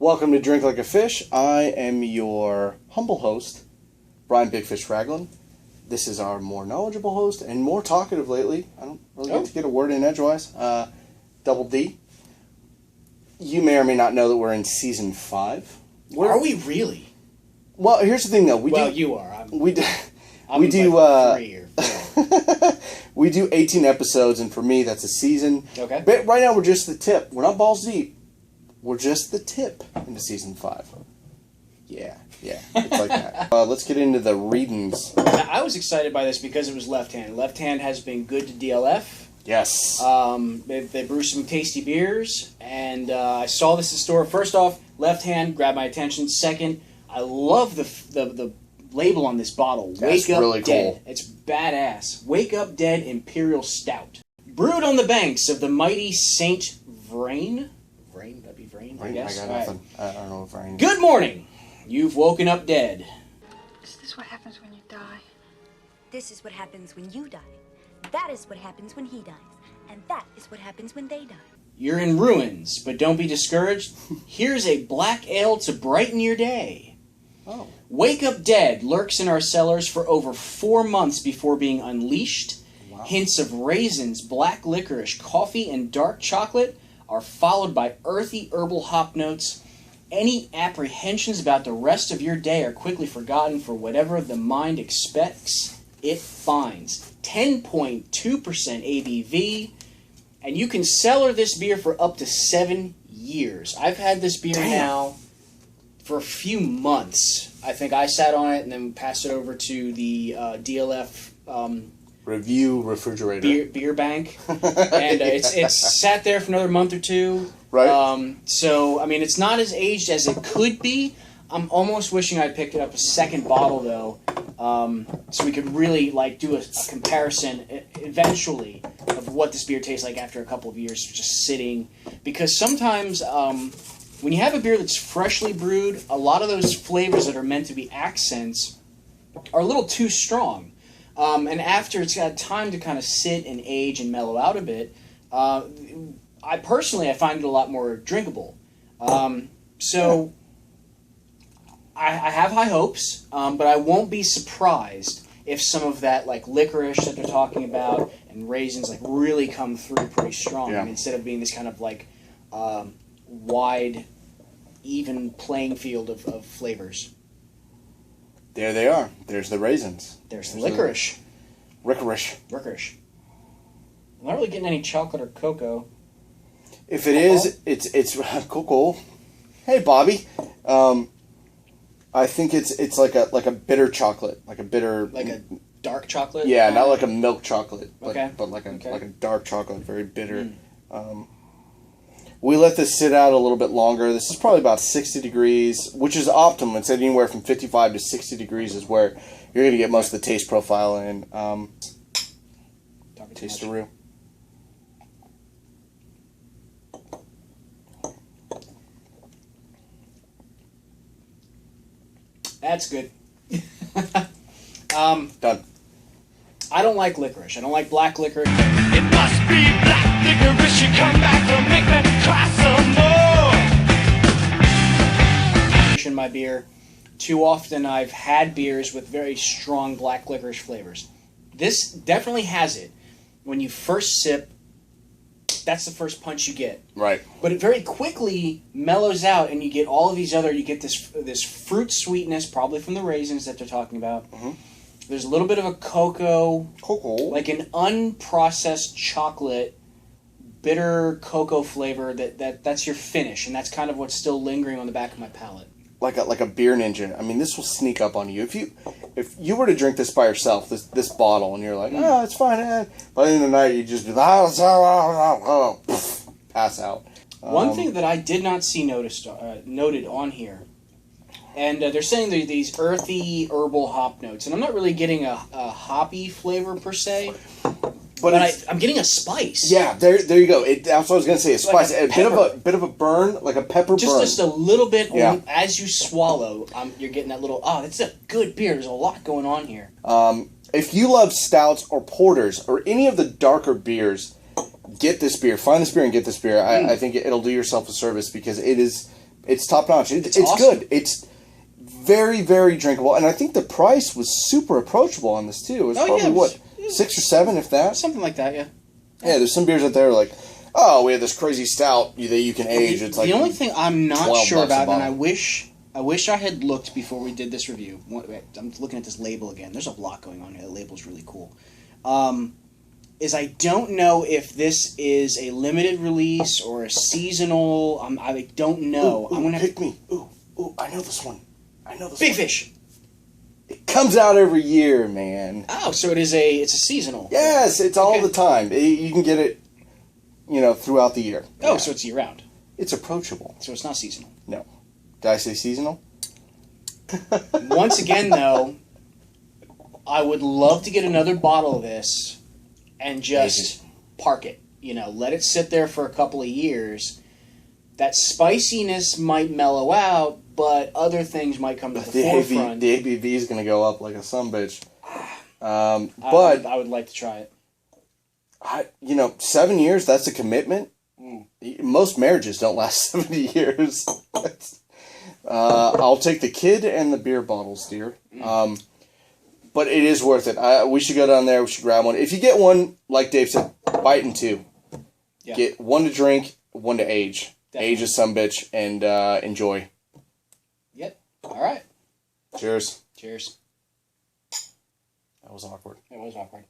Welcome to Drink Like a Fish. I am your humble host, Brian Big Fish Raglan. This is our more knowledgeable host and more talkative lately. I don't really get to get a word in edgewise. Double D. You may or may not know that we're in season 5. Are we really? Well, here's the thing, though. You are. I'm 3 or 4. We do 18 episodes, and for me, that's a season. Okay. But right now, we're just the tip. We're not balls deep. We're just the tip into season 5. Yeah, it's like that. Let's get into the readings. I was excited by this because it was Left Hand. Left Hand has been good to DLF. Yes. They brew some tasty beers, and I saw this in the store. First off, Left Hand grabbed my attention. Second, I love the label on this bottle. That's Wake Up really Dead. cool. It's badass. Wake Up Dead Imperial Stout. Brewed on the banks of the mighty St. Vrain. Vrain? That'd be Vrain, I guess. I got nothing. I don't know if Vrain. Good morning. You've woken up dead. Is this what happens when you die? This is what happens when you die. That is what happens when he dies. And that is what happens when they die. You're in ruins, but don't be discouraged. Here's a black ale to brighten your day. Oh. Wake Up Dead lurks in our cellars for over 4 months before being unleashed. Wow. Hints of raisins, black licorice, coffee, and dark chocolate are followed by earthy herbal hop notes. Any apprehensions about the rest of your day are quickly forgotten, for whatever the mind expects, it finds. 10.2% ABV, and you can cellar this beer for up to 7 years. I've had this beer now for a few months. I think I sat on it and then passed it over to the DLF Review refrigerator. beer bank, and it's sat there for another month or two. Right. So, I mean, it's not as aged as it could be. I'm almost wishing I picked it up a second bottle, though, so we could really do a comparison eventually of what this beer tastes like after a couple of years just sitting. Because sometimes when you have a beer that's freshly brewed, a lot of those flavors that are meant to be accents are a little too strong. And after it's got time to kind of sit and age and mellow out a bit, I find it a lot more drinkable. So I have high hopes, but I won't be surprised if some of that licorice that they're talking about and raisins really come through pretty strong. Yeah. I mean, instead of being this kind of wide, even playing field of flavors. There they are. There's the raisins. There's the licorice. Licorice. Licorice. I'm not really getting any chocolate or cocoa. If it is, it's cocoa. Hey, Bobby. I think it's like a bitter chocolate, like a bitter, Like a dark chocolate? yeah, not like a milk chocolate, but Okay. but like a Okay. like a dark chocolate, very bitter. We let this sit out a little bit longer. This is probably about 60 degrees, which is optimum. It's anywhere from 55 to 60 degrees is where you're going to get most of the taste profile in. Taste the roux. That's good. Done. I don't like licorice. I don't like black licorice. It must be black licorice. You come back to make me cry some more. In my beer. Too often I've had beers with very strong black licorice flavors. This definitely has it. When you first sip, that's the first punch you get. Right. But it very quickly mellows out, and you get all of these other. You get this fruit sweetness, probably from the raisins that they're talking about. Mm-hmm. There's a little bit of a cocoa, like an unprocessed chocolate, bitter cocoa flavor. That's your finish, and that's kind of what's still lingering on the back of my palate. Like a beer ninja. I mean, this will sneak up on you. If you were to drink this by yourself, this bottle, and you're like, oh, it's fine. By the end of the night, you just be pass out. One thing that I did not see noted on here, and they're saying these earthy herbal hop notes, and I'm not really getting a hoppy flavor per se, but I'm getting a spice. Yeah, there you go. That's what I was gonna say. A spice, Like a bit of a burn, like a pepper burn. Just a little bit. Yeah. As you swallow, you're getting that little. Oh, that's a good beer. There's a lot going on here. If you love stouts or porters or any of the darker beers, get this beer. Find this beer and get this beer. I think it'll do yourself a service because it is It's top notch. It's awesome. good. It's very, very drinkable, and I think the price was super approachable on this too. It was probably what, 6 or 7, if that. Something like that, yeah. Yeah, there's some beers out there like, oh, we have this crazy stout that you can age. It's like the only thing I'm not sure $12 a about, and bottle. I wish I had looked before we did this review. I'm looking at this label again. There's a lot going on here. The label's really cool. Is I don't know if this is a limited release or a seasonal. I don't know. Ooh, I'm gonna pick me. Ooh, I know this one. Big Fish. It comes out every year, man. Oh, so it's a seasonal. Yes, it's all the time. You can get it, throughout the year. Oh, Yeah. so it's year round. It's approachable. So it's not seasonal. No. Did I say seasonal? Once again, though, I would love to get another bottle of this and just park it. Let it sit there for a couple of years. That spiciness might mellow out, but other things might come to the forefront. The ABV is going to go up like a sumbitch. But I would like to try it. 7 years, that's a commitment. Most marriages don't last 70 years. I'll take the kid and the beer bottles, dear. But it is worth it. We should go down there. We should grab one. If you get one, like Dave said, bite in 2. Yeah. Get one to drink, one to age. Definitely. Age a sumbitch and enjoy. Yep. All right. Cheers. Cheers. That was awkward. It was awkward.